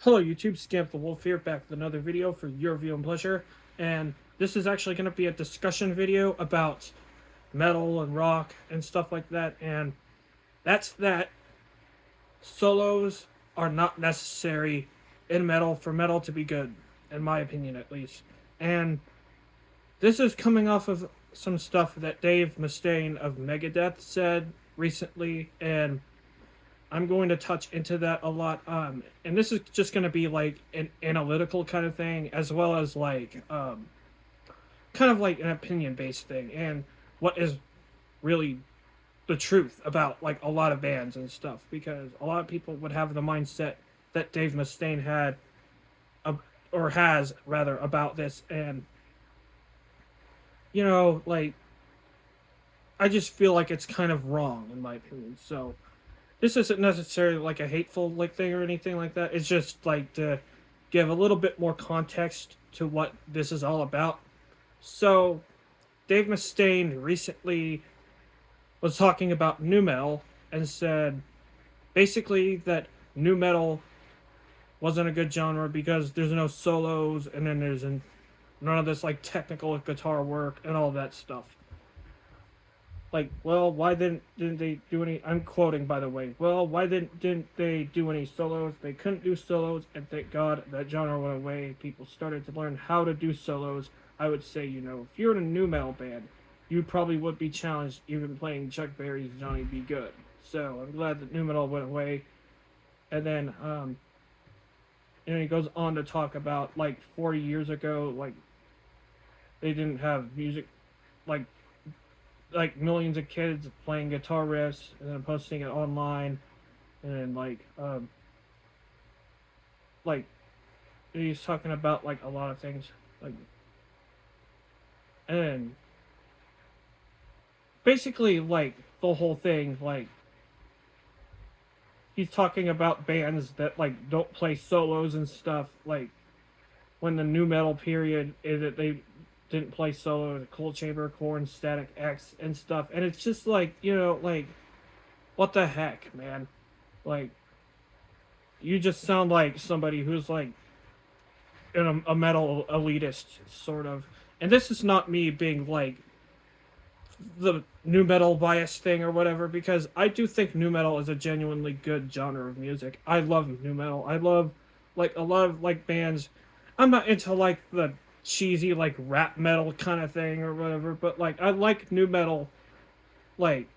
Hello YouTube, Scamp the Wolf here, back with another video for your view and pleasure. And this is actually going to be a discussion video about metal and rock and stuff like that. And that's that solos are not necessary in metal for metal to be good, in my opinion at least. And this is coming off of some stuff that Dave Mustaine of Megadeth said recently, and I'm going to touch into that a lot. And this is just going to be like an analytical kind of thing, as well as like kind of like an opinion based thing, and what is really the truth about like a lot of bands and stuff. Because a lot of people would have the mindset that Dave Mustaine had, or has rather, about this, and like I just feel like it's kind of wrong in my opinion. So this isn't necessarily like a hateful like thing or anything like that. It's just like to give a little bit more context to what this is all about. So Dave Mustaine recently was talking about nu metal and said basically that nu metal wasn't a good genre because there's no solos, and then there's none of this like technical guitar work and all that stuff. Like, well, why didn't they do any? I'm quoting, by the way. Well, why didn't they do any solos? They couldn't do solos, and thank God that genre went away. People started to learn how to do solos. I would say, if you're in a nu metal band, you probably would be challenged even playing Chuck Berry's Johnny Be Good. So I'm glad that nu metal went away. And then, and he goes on to talk about like 40 years ago, like they didn't have music, like millions of kids playing guitar riffs and then posting it online, and then like he's talking about like a lot of things, like, and basically like the whole thing, like he's talking about bands that like don't play solos and stuff, like when the nu metal period is that they didn't play solo, Cold Chamber, Corn, Static X and stuff, and it's just like, like, what the heck, man? Like, you just sound like somebody who's like in a metal elitist sort of. And this is not me being like the nu metal bias thing or whatever, because I do think nu metal is a genuinely good genre of music. I love nu metal. I love like a lot of like bands. I'm not into like the cheesy like rap metal kind of thing or whatever, but like I like nu metal. Like,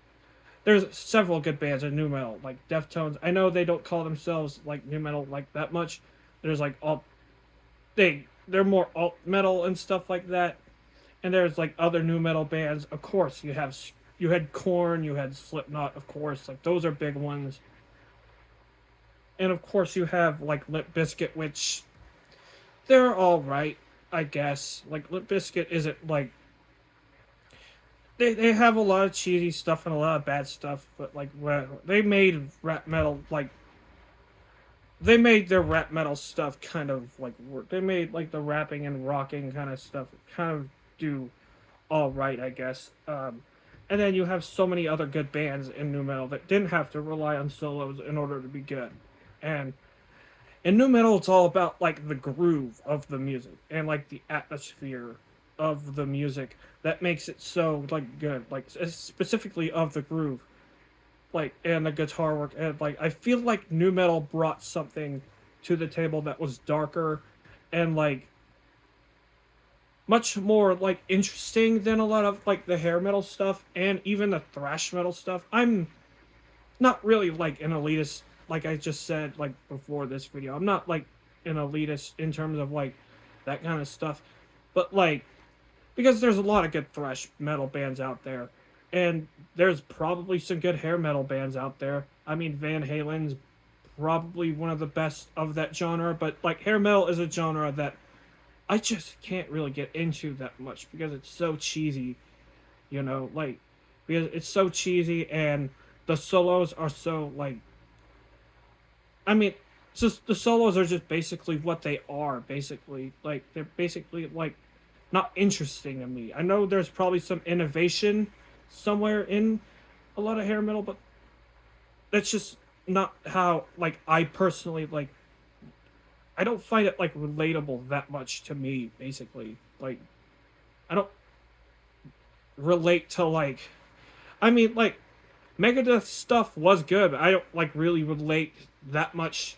there's several good bands in nu metal, like Deftones. I know they don't call themselves like nu metal like that much. There's like alt, they're more alt metal and stuff like that. And there's like other nu metal bands. Of course, you had Korn, you had Slipknot, of course, like those are big ones. And of course, you have like Limp Bizkit, which they're all right, I guess. Like Limp Bizkit isn't like they have a lot of cheesy stuff and a lot of bad stuff, but like they made rap metal like they made their rap metal stuff kind of like work. They made like the rapping and rocking kind of stuff kind of do all right, I guess. And then you have so many other good bands in nu metal that didn't have to rely on solos in order to be good. And in nu metal, it's all about like the groove of the music and like the atmosphere of the music that makes it so like good, like specifically of the groove, like, and the guitar work, and like I feel like nu metal brought something to the table that was darker and like much more like interesting than a lot of like the hair metal stuff and even the thrash metal stuff. I'm not really like an elitist, like I just said like before this video. I'm not like an elitist in terms of like that kind of stuff, but like, because there's a lot of good thrash metal bands out there, and there's probably some good hair metal bands out there. I mean, Van Halen's probably one of the best of that genre, but like hair metal is a genre that I just can't really get into that much because it's so cheesy, like, because it's so cheesy and the solos are so like, I mean, just the solos are just basically what they are, basically. Like, they're basically like not interesting to me. I know there's probably some innovation somewhere in a lot of hair metal, but that's just not how like I personally like I don't find it like relatable that much to me. Basically, like I don't relate to like. I mean, like Megadeth stuff was good, but I don't like really relate that much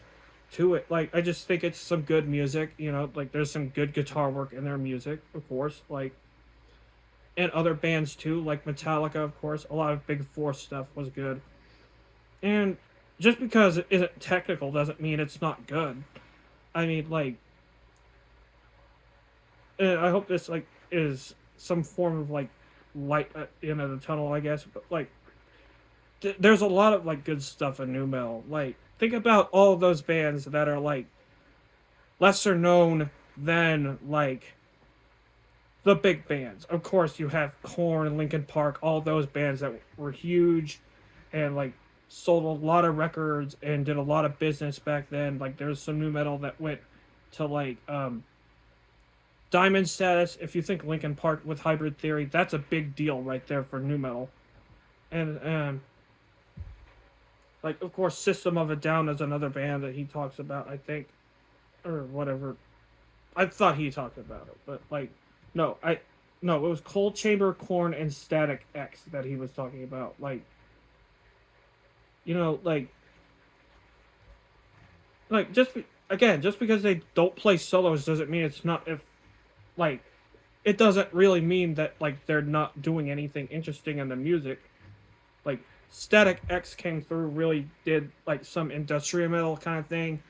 to it. Like I just think it's some good music, you know, like there's some good guitar work in their music, of course, like and other bands too, like Metallica, of course. A lot of Big Four stuff was good. And just because it isn't technical doesn't mean it's not good. I mean, like I hope this like is some form of like light at the end of the tunnel, I guess. But like there's a lot of like good stuff in new metal. Like think about all those bands that are like lesser known than like the big bands. Of course, you have Korn, Linkin Park, all those bands that were huge and like sold a lot of records and did a lot of business back then. Like there's some new metal that went to like diamond status. If you think Linkin Park with Hybrid Theory, that's a big deal right there for new metal. And like of course System of a Down is another band that he talks about, I think, or whatever. I thought he talked about it, but like no, it was Cold Chamber, Corn, and Static X that he was talking about. Like you know, again, just because they don't play solos doesn't mean it's not if like it doesn't really mean that like they're not doing anything interesting in the music. Like Static X came through, really did like some industrial metal kind of thing,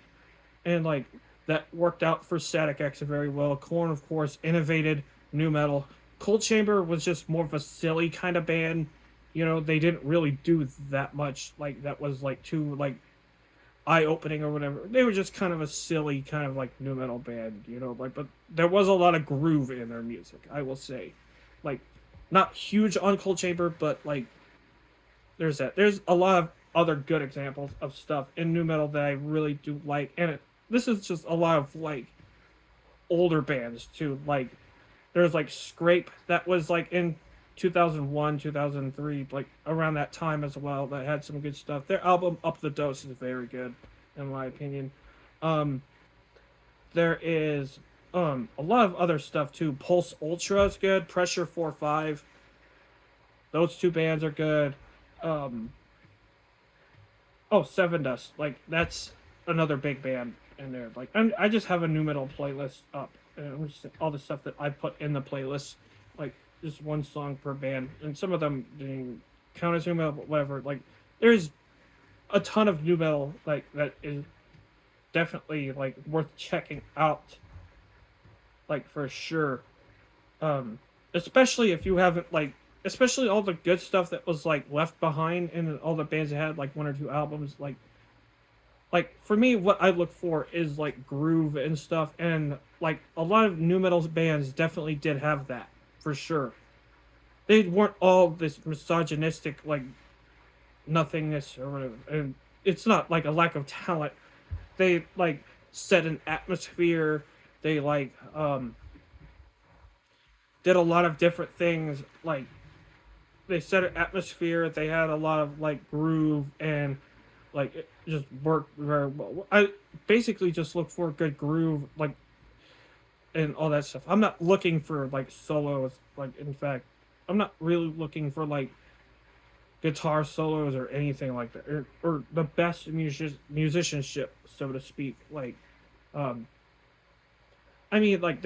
and like that worked out for Static X very well. Korn, of course, innovated new metal. Cold Chamber was just more of a silly kind of band. You know, they didn't really do that much like that was like too like eye opening or whatever. They were just kind of a silly kind of like new metal band, you know, like but there was a lot of groove in their music, I will say. Like not huge on Cold Chamber, but like there's that. There's a lot of other good examples of stuff in new metal that I really do like, and this is just a lot of like older bands too. Like there's like Scrape that was like in 2001, 2003, like around that time as well. That had some good stuff. Their album Up the Dose is very good, in my opinion. Um, there is a lot of other stuff too. Pulse Ultra is good. Pressure 4-5. Those two bands are good. Um, oh, Seven Dust. Like that's another big band in there. Like I just have a new metal playlist up, and just all the stuff that I put in the playlist, like just one song per band, and some of them didn't count as new metal, but whatever. Like there's a ton of new metal like that is definitely like worth checking out, like for sure. Um, especially if you haven't like, especially all the good stuff that was like left behind in all the bands that had like one or two albums, like for me what I look for is like groove and stuff, and like a lot of new metal bands definitely did have that for sure. They weren't all this misogynistic like nothingness or whatever, and it's not like a lack of talent. They like set an atmosphere. They like did a lot of different things. Like they set an atmosphere. They had a lot of like groove, and like it just worked very well. I basically just look for good groove, like and all that stuff. I'm not looking for like solos. Like in fact, I'm not really looking for like guitar solos or anything like that, or the best musicianship, so to speak. Like, um, I mean, like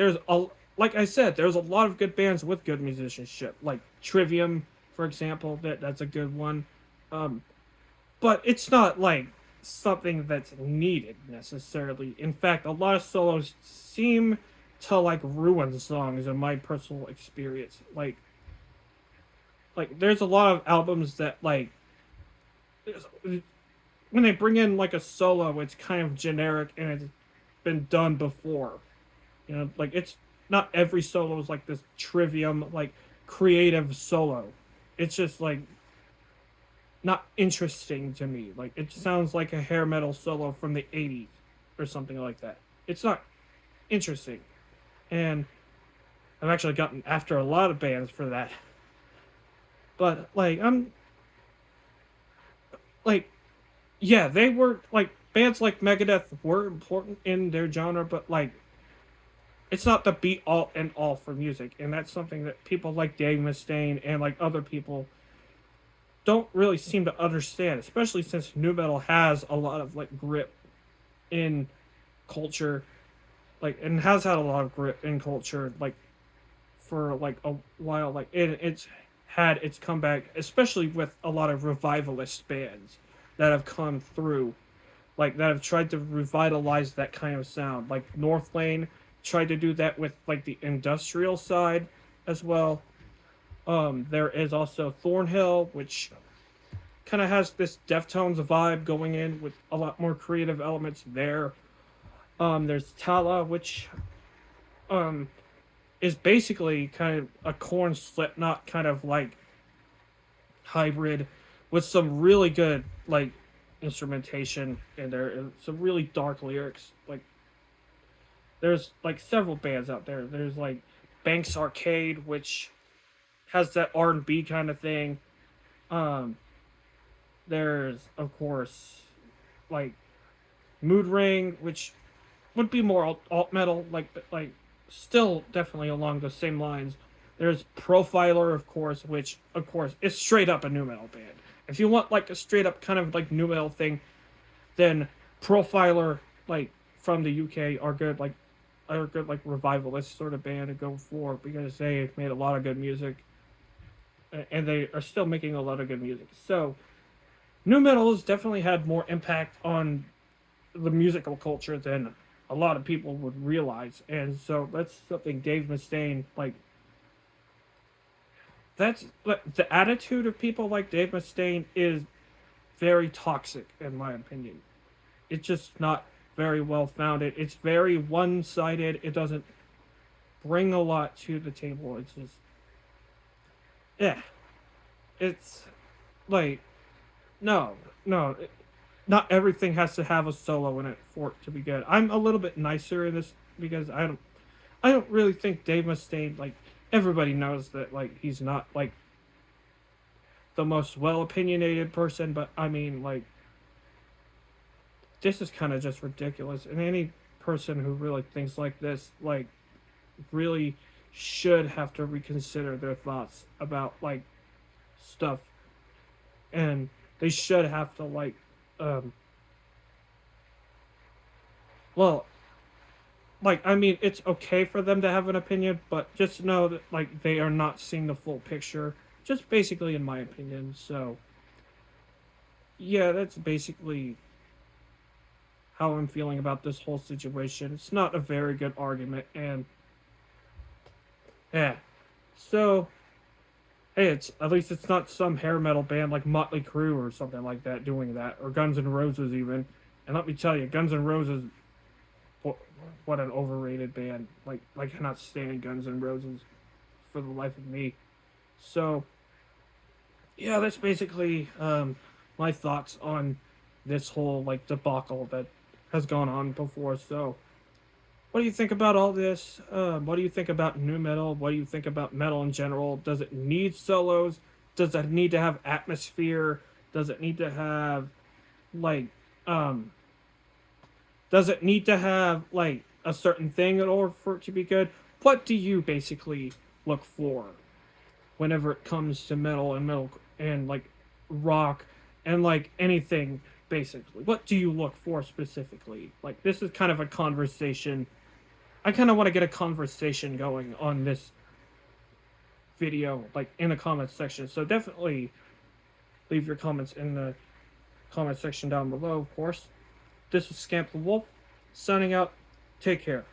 like I said, there's a lot of good bands with good musicianship, like Trivium, for example. That's a good one. Um, but it's not like something that's needed necessarily. In fact, a lot of solos seem to like ruin songs in my personal experience. Like there's a lot of albums that like when they bring in like a solo, it's kind of generic and it's been done before. You know, like it's not every solo is like this trivium like creative solo. It's just like not interesting to me. Like it sounds like a hair metal solo from the 80s or something like that. It's not interesting. And I've actually gotten after a lot of bands for that. But like I'm like yeah, they were like bands like Megadeth were important in their genre, but like it's not the be all and all for music, and that's something that people like Dave Mustaine and like other people don't really seem to understand, especially since nu metal has a lot of like grip in culture, like and has had a lot of grip in culture, like for like a while, like it's had its comeback, especially with a lot of revivalist bands that have come through, like that have tried to revitalize that kind of sound. Like Northlane tried to do that with like the industrial side as well. There is also Thornhill, which kind of has this Deftones vibe going in with a lot more creative elements there. There's Tala, which um, is basically kind of a Corn Slipknot kind of like hybrid with some really good like instrumentation in there and some really dark lyrics. Like there's like several bands out there. There's like Banks Arcade, which has that R&B kind of thing. Um, there's of course like Mood Ring, which would be more alt metal, like still definitely along the same lines. There's Profiler, of course, which of course is straight up a nu metal band. If you want like a straight up kind of like nu metal thing, then Profiler, like from the UK, are good like revivalist sort of band to go for because they made a lot of good music and they are still making a lot of good music. So nu metal has definitely had more impact on the musical culture than a lot of people would realize, and so that's something Dave Mustaine like. That's the attitude of people like Dave Mustaine is very toxic, in my opinion. It's just not very well founded. It's very one sided. It doesn't bring a lot to the table. It's just, yeah. It's like, no, no. Not everything has to have a solo in it for it to be good. I'm a little bit nicer in this because I don't really think Dave Mustaine like everybody knows that like he's not like the most well opinionated person, but I mean like this is kind of just ridiculous, and any person who really thinks like this like really should have to reconsider their thoughts about like stuff, and they should have to like um well like I mean it's okay for them to have an opinion, but just know that like they are not seeing the full picture, just basically in my opinion. So yeah, that's basically how I'm feeling about this whole situation. It's not a very good argument, and yeah. So hey, it's at least it's not some hair metal band like Motley Crue or something like that doing that, or Guns N' Roses even. And let me tell you, Guns N' Roses, what an overrated band. Like I cannot stand Guns N' Roses for the life of me. So yeah, that's basically my thoughts on this whole like debacle that has gone on before. So what do you think about all this? What do you think about nu metal? What do you think about metal in general? Does it need solos? Does it need to have atmosphere? Does it need to have like um does it need to have like a certain thing in order for it to be good? What do you basically look for whenever it comes to metal and like rock and like anything basically? What do you look for specifically? Like this is kind of a conversation. I kind of want to get a conversation going on this video, like in the comments section. So definitely leave your comments in the comment section down below, of course. This is Scamp the Wolf, signing out. Take care.